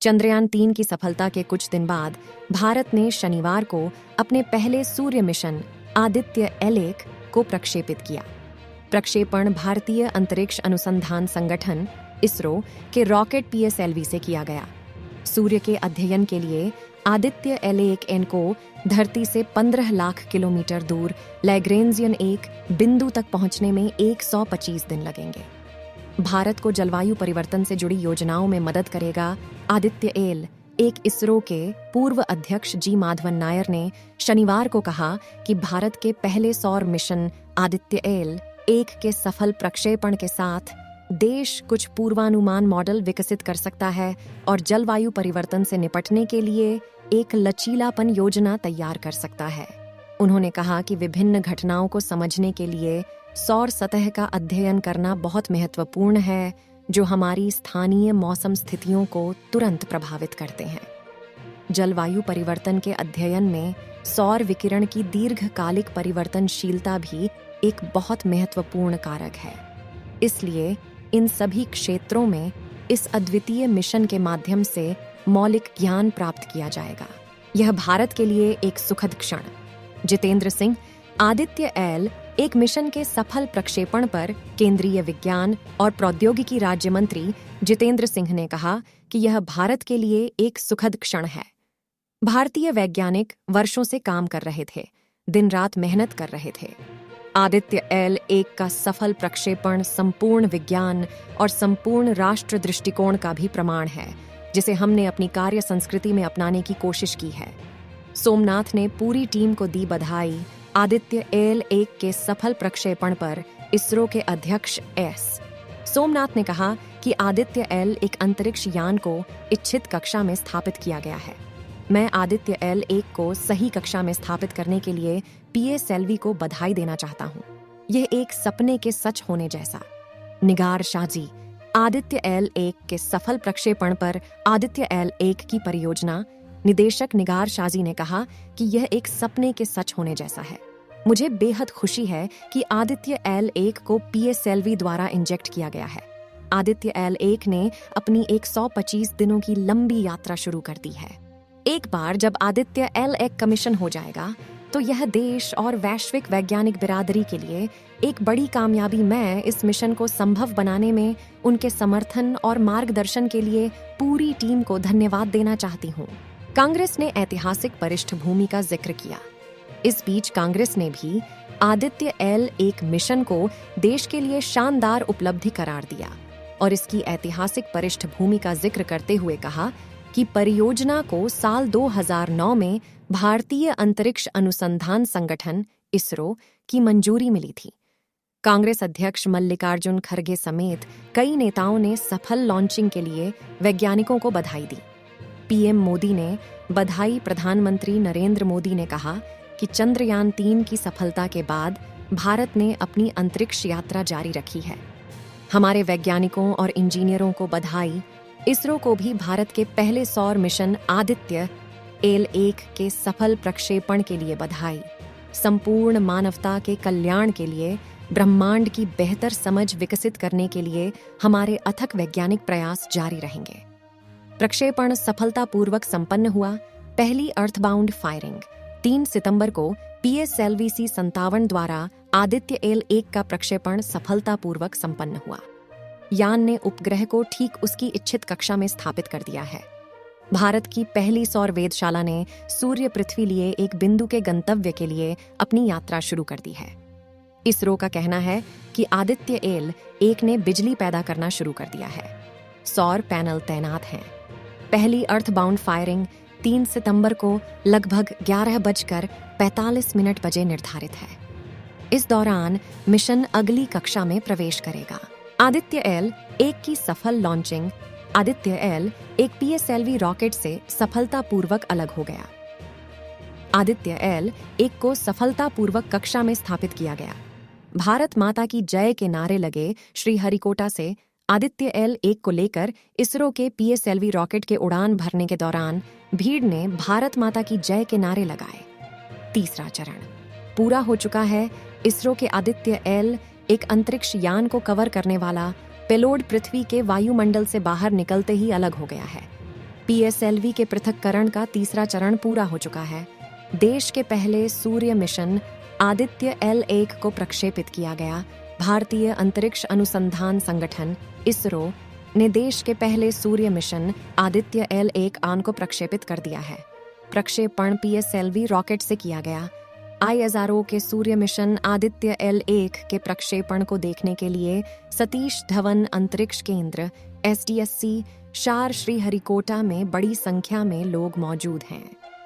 चंद्रयान-3 की सफलता के कुछ दिन बाद भारत ने शनिवार को अपने पहले सूर्य मिशन आदित्य L1 को प्रक्षेपित किया। प्रक्षेपण भारतीय अंतरिक्ष अनुसंधान संगठन इसरो के रॉकेट PSLV से किया गया। सूर्य के अध्ययन के लिए आदित्य L1N को धरती से 15 लाख किलोमीटर दूर लैग्रेंजियन 1 बिंदु तक पहुंचने में 125 दिन लगेंगे। भारत को जलवायु परिवर्तन से जुड़ी योजनाओं में मदद करेगा आदित्य L1। इसरो के पूर्व अध्यक्ष जी माधवन नायर ने शनिवार को कहा कि भारत के पहले सौर मिशन आदित्य L1 के सफल प्रक्षेपण के साथ देश कुछ पूर्वानुमान मॉडल विकसित कर सकता है और जलवायु परिवर्तन से निपटने के लिए एक लचीलापन योजना तैयार कर सकता है। उन्होंने कहा कि विभिन्न घटनाओं को समझने के लिए सौर सतह का अध्ययन करना बहुत महत्वपूर्ण है, जो हमारी स्थानीय मौसम स्थितियों को तुरंत प्रभावित करते हैं। जलवायु परिवर्तन के अध्ययन में सौर विकिरण की दीर्घकालिक परिवर्तनशीलता भी एक बहुत महत्वपूर्ण कारक है। इसलिए इन सभी क्षेत्रों में इस अद्वितीय मिशन के माध्यम से मौलिक ज्ञान प्राप्त किया जाएगा। यह भारत के लिए एक सुखद क्षण। जितेंद्र सिंह, आदित्य L1 मिशन के सफल प्रक्षेपण पर केंद्रीय विज्ञान और प्रौद्योगिकी राज्य मंत्री जितेंद्र सिंह ने कहा कि यह भारत के लिए एक सुखद क्षण है। भारतीय वैज्ञानिक वर्षों से काम कर रहे थे, दिन रात मेहनत कर रहे थे। आदित्य L1 का सफल प्रक्षेपण संपूर्ण विज्ञान और संपूर्ण राष्ट्र दृष्टिकोण का भी प्रमाण है, जिसे हमने अपनी कार्य संस्कृति में अपनाने की कोशिश की है। सोमनाथ ने पूरी टीम को दी बधाई। आदित्य L1 के सफल प्रक्षेपण पर इसरो के अध्यक्ष S. सोमनाथ ने कहा कि आदित्य L1 अंतरिक्ष यान को इच्छित कक्षा में स्थापित किया गया है। मैं आदित्य L1 को सही कक्षा में स्थापित करने के लिए PSLV को बधाई देना चाहता हूँ। यह एक सपने के सच होने जैसा। निगार शाजी, आदित्य L1 के सफल प्रक्षेपण पर आदित्य L1 की परियोजना निदेशक निगार शाजी ने कहा कि यह एक सपने के सच होने जैसा है। मुझे बेहद खुशी है कि आदित्य L1 को PSLV द्वारा इंजेक्ट किया गया है। आदित्य L1 ने अपनी 125 दिनों की लंबी यात्रा शुरू कर दी है। एक बार जब आदित्य L1 का मिशन हो जाएगा तो यह देश और वैश्विक वैज्ञानिक बिरादरी के लिए एक बड़ी कामयाबी। मैं इस मिशन को संभव बनाने में उनके समर्थन और मार्गदर्शन के लिए पूरी टीम को धन्यवाद देना चाहती हूँ। कांग्रेस ने ऐतिहासिक पृष्ठभूमि का जिक्र किया। इस बीच कांग्रेस ने भी आदित्य L1 मिशन को देश के लिए शानदार उपलब्धि करार दिया और इसकी ऐतिहासिक पृष्ठभूमि का जिक्र करते हुए कहा कि परियोजना को साल 2009 में भारतीय अंतरिक्ष अनुसंधान संगठन इसरो की मंजूरी मिली थी। कांग्रेस अध्यक्ष मल्लिकार्जुन खड़गे समेत कई नेताओं ने सफल लॉन्चिंग के लिए वैज्ञानिकों को बधाई दी। पीएम मोदी ने बधाई। प्रधानमंत्री नरेंद्र मोदी ने कहा कि चंद्रयान-3 की सफलता के बाद भारत ने अपनी अंतरिक्ष यात्रा जारी रखी है। हमारे वैज्ञानिकों और इंजीनियरों को बधाई। इसरो को भी भारत के पहले सौर मिशन आदित्य L1 के सफल प्रक्षेपण के लिए बधाई। संपूर्ण मानवता के कल्याण के लिए ब्रह्मांड की बेहतर समझ विकसित करने के लिए हमारे अथक वैज्ञानिक प्रयास जारी रहेंगे। प्रक्षेपण सफलतापूर्वक संपन्न हुआ। पहली अर्थबाउंड फायरिंग 3 सितंबर को PSLV C-57 द्वारा आदित्य L1 का प्रक्षेपण सफलतापूर्वक संपन्न हुआ। यान ने उपग्रह को ठीक उसकी इच्छित कक्षा में स्थापित कर दिया है। भारत की पहली सौर वेधशाला ने सूर्य पृथ्वी लिए एक बिंदु के गंतव्य के लिए अपनी यात्रा शुरू कर दी है। इसरो का कहना है कि आदित्य L1 ने बिजली पैदा करना शुरू कर दिया है। सौर पैनल तैनात हैं। पहली अर्थबाउंड फायरिंग 3 सितंबर को लगभग 11:45 बजे निर्धारित है। इस दौरान मिशन अगली कक्षा में प्रवेश करेगा। आदित्य L1 की सफल launching. Aditya L1 PSLV rocket से सफलतापूर्वक अलग हो गया। आदित्य L1 को सफलतापूर्वक कक्षा में स्थापित किया गया। भारत माता की जय के नारे लगे। श्रीहरिकोटा से आदित्य L1 को लेकर इसरो के PSLV रॉकेट के उड़ान भरने के दौरान भीड़ ने भारत माता की जय के नारे लगाए। तीसरा चरण पूरा हो चुका है। इसरो के आदित्य L1 अंतरिक्ष यान को कवर करने वाला पेलोड पृथ्वी के वायुमंडल से बाहर निकलते ही अलग हो गया है। PSLV के पृथक्करण का तीसरा चरण पूरा हो चुका है। देश के पहले सूर्य मिशन आदित्य L1 को प्रक्षेपित किया गया। भारतीय अंतरिक्ष अनुसंधान संगठन इसरो ने देश के पहले सूर्य मिशन आदित्य L1 को प्रक्षेपित कर दिया है। प्रक्षेपण PSLV रॉकेट से किया गया। ISRO के सूर्य मिशन आदित्य L1 के प्रक्षेपण को देखने के लिए सतीश धवन अंतरिक्ष केंद्र SDSC शार श्रीहरिकोटा में बड़ी संख्या में लोग मौजूद हैं।